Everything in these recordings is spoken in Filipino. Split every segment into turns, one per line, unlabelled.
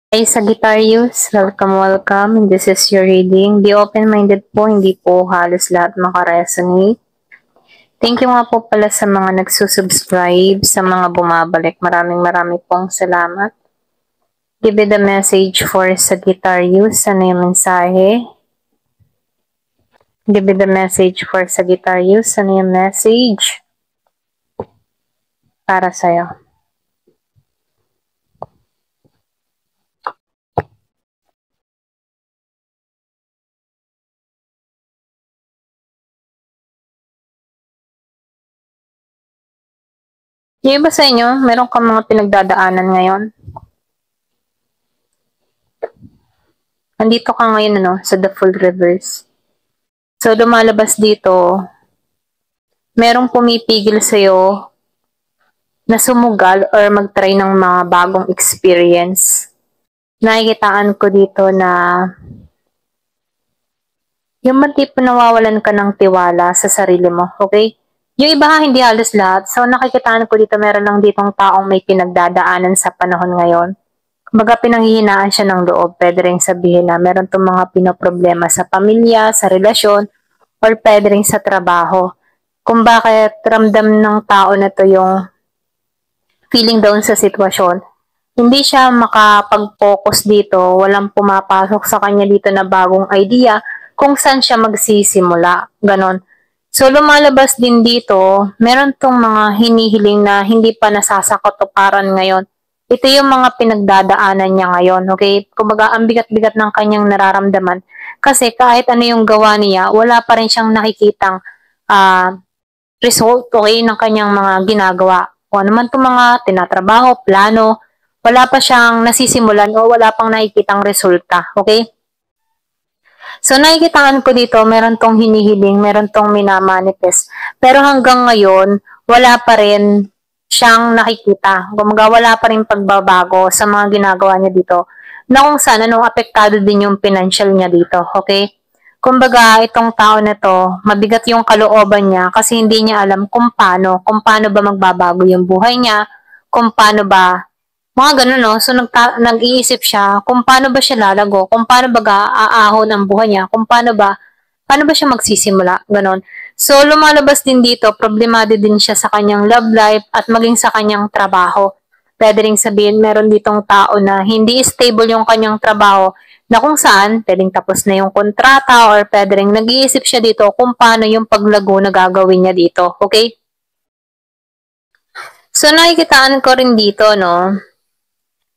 Hi Sagittarius, welcome. This is your reading. Be open-minded po, hindi po halos lahat makaresonate. Thank you nga po pala sa mga nagsusubscribe, sa mga bumabalik. Maraming pong salamat. Give me the message for Sagittarius. Ano yung mensahe? Give me the message for Sagittarius. Ano yung message para sa'yo? Yung iba sa inyo, meron kang mga pinagdadaanan ngayon? Nandito ka ngayon sa the full reverse. So, lumalabas dito, merong pumipigil sa'yo na sumugal or mag-try ng mga bagong experience. Nakikitaan ko dito na yung tipo nawawalan ka ng tiwala sa sarili mo, okay? Yung iba hindi halos lahat. So, nakikitaan ko dito, meron lang ditong taong may pinagdadaanan sa panahon ngayon. Kumbaga, pinanghihinaan siya ng loob. Pwede rin sabihin na meron itong mga pinoproblema sa pamilya, sa relasyon, or pwede rin sa trabaho. Kung bakit ramdam ng tao na to yung feeling down sa sitwasyon, hindi siya makapag-focus dito, walang pumapasok sa kanya dito na bagong idea kung saan siya magsisimula. Ganon. So, lumalabas din dito, meron tong mga hinihiling na hindi pa nasasakatuparan ngayon. Ito yung mga pinagdadaanan niya ngayon, okay? Kumbaga, ang bigat-bigat ng kanyang nararamdaman. Kasi kahit ano yung gawa niya, wala pa rin siyang nakikitang result, okay, ng kanyang mga ginagawa. O ano man itong mga tinatrabaho, plano, wala pa siyang nasisimulan o wala pang nakikitang resulta, okay? So, nakikitaan ko dito, meron tong hinihiling, meron tong minamanifest. Pero hanggang ngayon, wala pa rin siyang nakikita. Kumbaga, wala pa rin pagbabago sa mga ginagawa niya dito. Na kung saan, apektado din yung financial niya dito, okay? Kumbaga, itong tao na to, mabigat yung kalooban niya kasi hindi niya alam kung paano ba magbabago yung buhay niya, kung paano ba mga ganun, no? So, nag-iisip siya kung paano ba siya lalago, kung paano ba aahon ang buhay niya, kung paano ba siya magsisimula, ganun. So, lumalabas din dito, problemado din siya sa kanyang love life at maging sa kanyang trabaho. Pwede rin sabihin, meron ditong tao na hindi stable yung kanyang trabaho, na kung saan, pwedeng tapos na yung kontrata or pwede rin nag-iisip siya dito kung paano yung paglago na gagawin niya dito, okay? So, nakikitaan ko rin dito, no?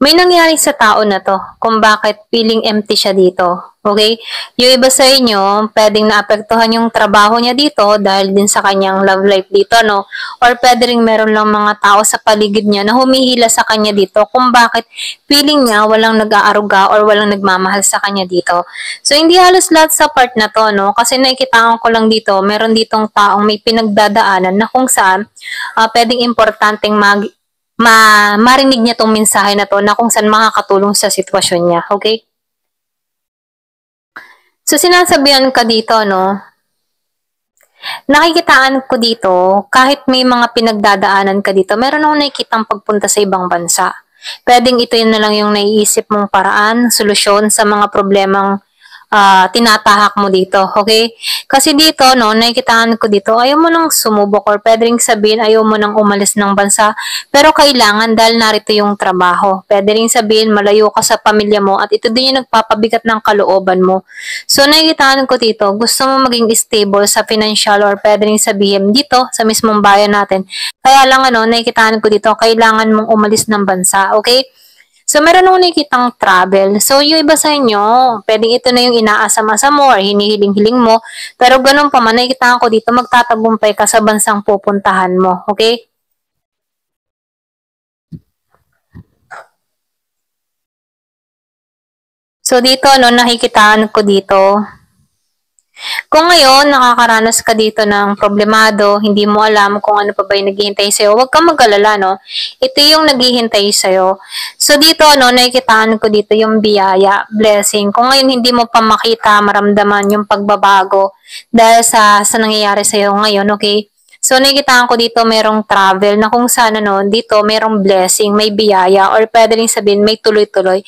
May nangyari sa tao na to kung bakit feeling empty siya dito. Okay? Yung iba sa inyo, pwedeng naapektuhan yung trabaho niya dito dahil din sa kanyang love life dito, no? Or pwede rin meron lang mga tao sa paligid niya na humihila sa kanya dito kung bakit feeling niya walang nag-aaruga or walang nagmamahal sa kanya dito. So, hindi halos lahat sa part na to, no? Kasi nakikitaan ko lang dito, meron ditong taong may pinagdadaanan na kung saan pwedeng importanteng marinig niya tong mensahe na to na kung saan makakatulong sa sitwasyon niya. Okay? So, sinasabihan ka dito, no? Nakikitaan ko dito, kahit may mga pinagdadaanan ka dito, meron akong nakikitang pagpunta sa ibang bansa. Pwedeng ito yun na lang yung naiisip mong paraan, solusyon sa mga problemang tinatahak mo dito, okay? Kasi dito, no, nakikitaan ko dito, ayaw mo nang sumubok or pwede rin sabihin ayaw mo nang umalis ng bansa, pero kailangan dahil narito yung trabaho. Pwede rin sabihin malayo ka sa pamilya mo at ito din yung nagpapabigat ng kalooban mo. So, nakikitaan ko dito, gusto mo maging stable sa financial or pwede rin sabihin dito sa mismong bayan natin. Kaya lang, nakikitaan ko dito, kailangan mong umalis ng bansa, okay? So, meron akong nakikitang travel. So, yung iba sa inyo, pwedeng ito na yung inaasam-asam mo or hinihiling-hiling mo. Pero ganun pa man, nakikita ko dito, magtatagumpay ka sa bansang pupuntahan mo. Okay? So, dito, nakikitaan ko dito, kung ngayon, nakakaranas ka dito ng problemado, hindi mo alam kung ano pa ba yung naghihintay sa'yo, huwag kang mag-alala, no? Ito yung naghihintay sa'yo. So, dito, nakikitaan ko dito yung biyaya, blessing. Kung ngayon hindi mo pa makita, maramdaman yung pagbabago dahil sa nangyayari sa'yo ngayon, okay? So, nakikitaan ko dito merong travel na kung saan ano, dito merong blessing, may biyaya, or pwede rin sabihin may tuloy-tuloy.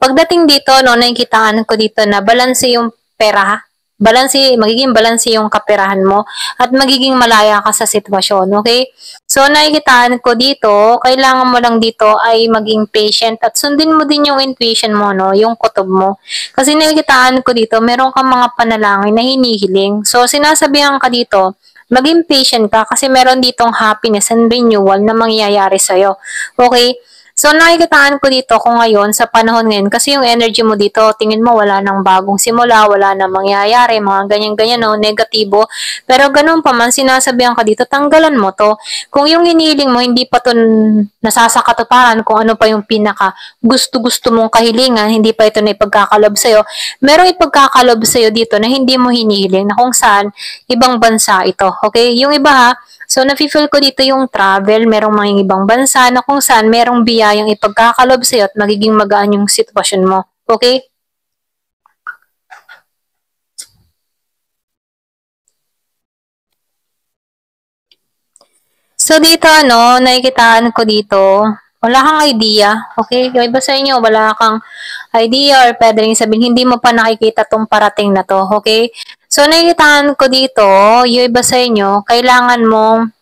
Pagdating dito, no, nakikitaan ko dito na balanse yung pera, magiging balanse yung kaperahan mo at magiging malaya ka sa sitwasyon, okay? So, nakikitaan ko dito, kailangan mo lang dito ay maging patient at sundin mo din yung intuition mo, no, yung kutob mo. Kasi nakikitaan ko dito, meron kang mga panalangin na hinihiling. So, sinasabihan ka dito, maging patient ka kasi meron ditong happiness and renewal na mangyayari sa'yo. Okay? So, nakikitaan ko dito kung ngayon, sa panahon ngayon, kasi yung energy mo dito, tingin mo wala nang bagong simula, wala nang mangyayari, mga ganyan-ganyan, no, negatibo. Pero ganun pa man, sinasabihan ka dito, tanggalan mo to. Kung yung hinihiling mo, hindi pa to nasasakatuparan, kung ano pa yung pinaka gusto-gusto mong kahilingan, hindi pa ito na ipagkakalob sa'yo, merong ipagkakalob sa'yo dito na hindi mo hinihiling, na kung saan, ibang bansa ito. Okay? Yung iba ha, so, nafe-feel ko dito yung travel, merong mga ibang bansa na kung saan merong biyayang ipagkakalob sa'yo at magiging magaan yung sitwasyon mo. Okay? So, dito, ano, nakikitaan ko dito, wala kang idea. Okay? Yung iba sa inyo, wala kang idea or pwede rin sabihin, hindi mo pa nakikita tong parating na to. Okay? So, nakikitaan ko dito, yung iba sa inyo, kailangan mong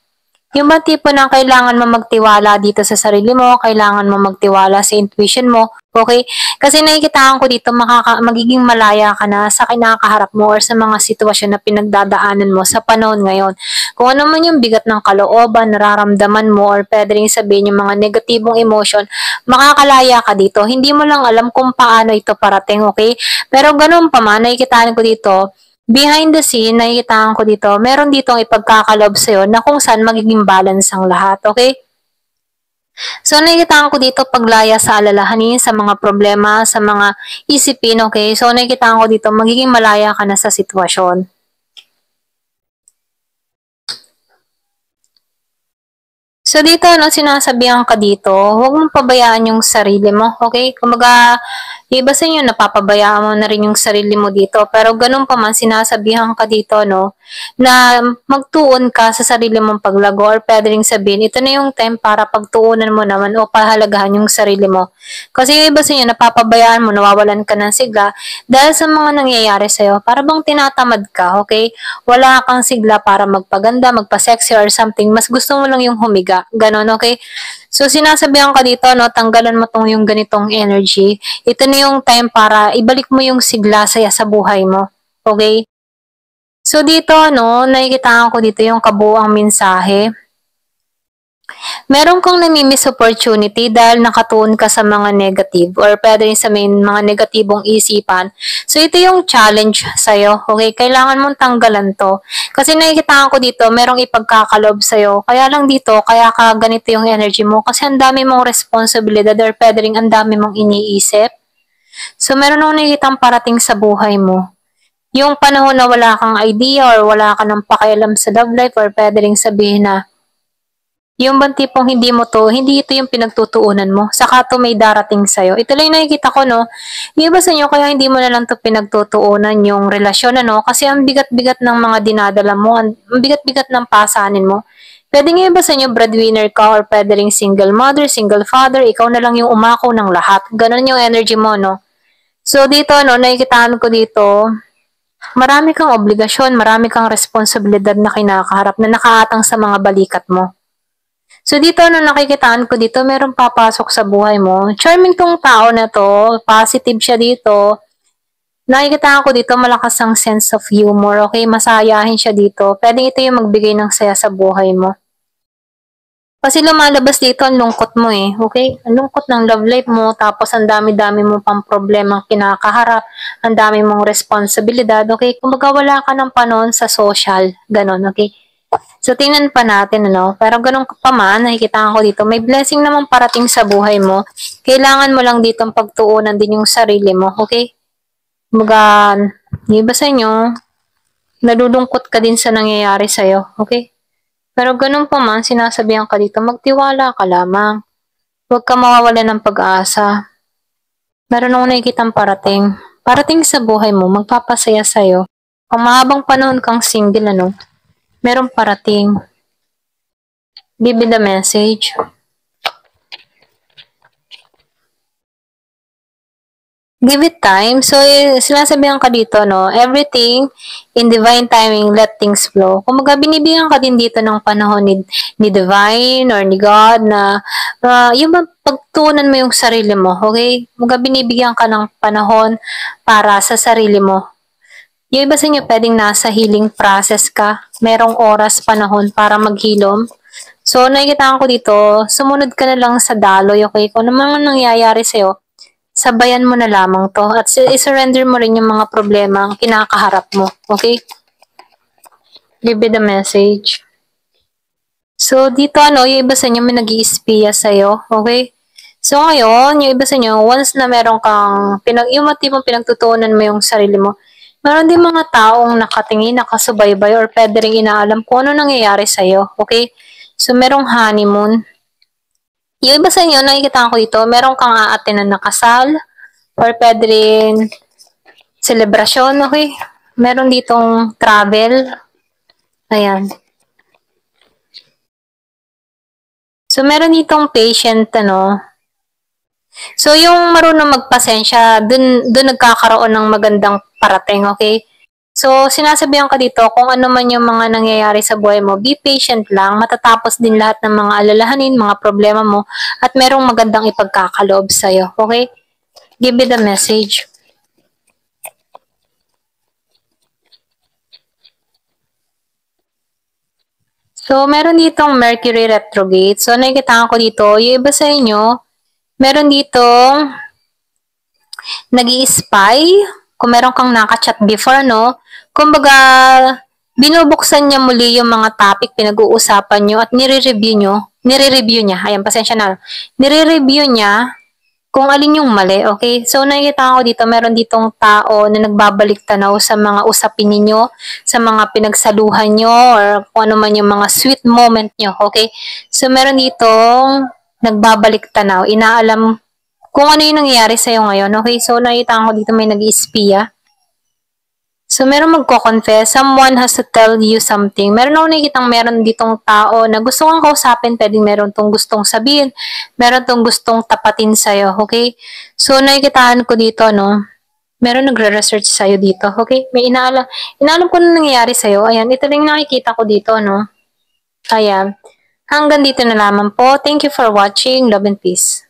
yung ba tipo na kailangan mo magtiwala dito sa sarili mo, kailangan mo magtiwala sa intuition mo, okay? Kasi nakikitaan ko dito, magiging malaya ka na sa kinakaharap mo or sa mga sitwasyon na pinagdadaanan mo sa panahon ngayon. Kung ano man yung bigat ng kalooban, nararamdaman mo, or pwede rin sabihin yung mga negatibong emotion, makakalaya ka dito. Hindi mo lang alam kung paano ito parating, okay? Pero ganun pa man, nakikitaan ko dito, behind the scene, nakikitaan ko dito, meron ditong ipagkakalob sa'yo na kung saan magiging balance ang lahat, okay? So, nakikitaan ko dito paglaya sa alalahanin, sa mga problema, sa mga isipin, okay? So, nakikitaan ko dito, magiging malaya ka na sa sitwasyon. So, dito, no, sinasabihan ka dito, huwag mong pabayaan yung sarili mo, okay? Kumaga, iba sa inyo, napapabayaan mo na rin yung sarili mo dito. Pero ganun pa man, sinasabihan ka dito, no, na magtuon ka sa sarili mong paglago or pwede rin sabihin, ito na yung time para pagtuunan mo naman o pahalagahan yung sarili mo. Kasi yung iba sa inyo, napapabayaan mo, nawawalan ka ng sigla dahil sa mga nangyayari sa'yo. Para bang tinatamad ka, okay? Wala kang sigla para magpaganda, magpa-sexy or something. Mas gusto mo lang yung humiga. Ganon, okay? So, sinasabihan ka dito, no, tanggalan mo tong yung ganitong energy. Ito na yung time para ibalik mo yung sigla saya sa buhay mo. Okay? So, dito, no, nakikitaan ko dito yung kabuuang mensahe. Meron kang namimiss opportunity dahil nakatuon ka sa mga negative or pwede rin sa mga negatibong isipan. So, ito yung challenge sa'yo. Okay? Kailangan mong tanggalan to. Kasi nakikitaan ko dito, merong ipagkakalob sa'yo. Kaya lang dito, kaya ka ganito yung energy mo. Kasi ang dami mong responsibilidad or pwede rin ang dami mong iniisip. So, meron akong nakikitang parating sa buhay mo. Yung panahon na wala kang idea or wala ka ng pakialam sa love life or pwede rin sabihin na yung bang tipong hindi ito yung pinagtutuunan mo. Saka to may darating sa'yo. Ito lang yung nakikita ko, no? Yung iba sa inyo, kaya hindi mo na lang to pinagtutuunan yung relasyon, ano? Kasi ang bigat-bigat ng mga dinadala mo, ang bigat-bigat ng pasanin mo. Pwede nga iba sa inyo, breadwinner ka or pwede rin single mother, single father, ikaw na lang yung umako ng lahat. Ganon yung energy mo, no? So, dito, no, nakikitaan ko dito, marami kang obligasyon, marami kang responsibilidad na kinakaharap na nakaatang sa mga balikat mo. So, dito, no, nakikitaan ko dito, meron papasok sa buhay mo. Charming tong tao na to. Positive siya dito. Nakikitaan ko dito, malakas ang sense of humor. Okay, masayahin siya dito. Pwede ito yung magbigay ng saya sa buhay mo. Kasi lumalabas dito, ang lungkot mo eh. Okay? Ang lungkot ng love life mo. Tapos, ang dami-dami mo pang problema kinakaharap. Ang dami mong responsibilidad. Okay? Kumbaga, wala ka ng panon sa social. Ganon. Okay? So, tingnan pa natin, ano? Pero ganun pa man, nakikita ko dito, may blessing naman parating sa buhay mo. Kailangan mo lang ditong pagtuunan din yung sarili mo, okay? Mga, yung iba sa inyo, nalulungkot ka din sa nangyayari sa'yo, okay? Pero ganun pa man, sinasabihan ka dito, magtiwala ka lamang. Huwag ka mawawalan ng pag-asa. Meron akong nakikitang parating. Parating sa buhay mo, magpapasaya sa'yo. Kung mahabang panahon kang single, ano, merong parating. Give me the message. Give it time. So, sinasabihan ka dito, no? Everything in divine timing, let things flow. Kung binibigyan ka din dito ng panahon ni divine or ni God na yung pagtunan mo yung sarili mo, okay? Kung binibigyan ka ng panahon para sa sarili mo. Yung iba sa inyo, pwedeng nasa healing process ka. Merong oras, panahon para maghilom. So, nakikita ko dito, sumunod ka na lang sa daloy, okay? Kung ano mga nangyayari sa'yo, sabayan mo na lamang to at i-surrender mo rin yung mga problema ang kinakaharap mo. Okay? Give me the message. So, dito yung iba sa inyo may nag-i-espiya sa'yo. Okay? So, ngayon, yung iba sa inyo, once na meron kang, yung matipong pinagtutuunan mo yung sarili mo, meron din mga taong nakatingin, nakasubaybay, or pwede rin inaalam kung ano nangyayari sa'yo. Okay? So, merong honeymoon. Yung iba sa inyo, nakikita ko dito, meron kang aatenan na kasal, or pwede rin celebration, okay? Meron ditong travel. Ayan. So, meron ditong patient, So, yung marunong magpasensya, dun nagkakaroon ng magandang parating, okay? So, sinasabihan ka dito, kung ano man yung mga nangyayari sa buhay mo, be patient lang, matatapos din lahat ng mga alalahanin, mga problema mo, at merong magandang ipagkakaloob sa'yo, okay? Give me the message. So, meron ditong Mercury retrograde. So, nakikita ko dito, yung iba sa inyo, meron ditong nag-i-spy. Kung meron kang nakachat before, no? Kumbaga, binubuksan niya muli yung mga topic pinag-uusapan nyo at nire-review niya. Ayan, pasensya na. Nire-review niya kung alin yung mali, okay? So, nakikita ko dito, meron ditong tao na nagbabalik tanaw sa mga usapin ninyo, sa mga pinagsaluhan nyo, or kung ano man yung mga sweet moment nyo, okay? So, meron ditong nagbabalik tanaw, inaalam kung ano yung nangyayari sa'yo ngayon, okay? So, nakikita ko dito may nag-iispiya. So, meron magko-confess. Someone has to tell you something. Meron ako nakikitang meron ditong tao na gusto kang kausapin, pwedeng meron tong gustong sabihin, meron tong gustong tapatin sa'yo, okay? So, nakikitaan ko dito, no? Meron nagre-research sa'yo dito, okay? May inaalam ko na nangyayari sa'yo. Ayan, ito lang nakikita ko dito, no? Ayan. Hanggang dito na lamang po. Thank you for watching. Love and peace.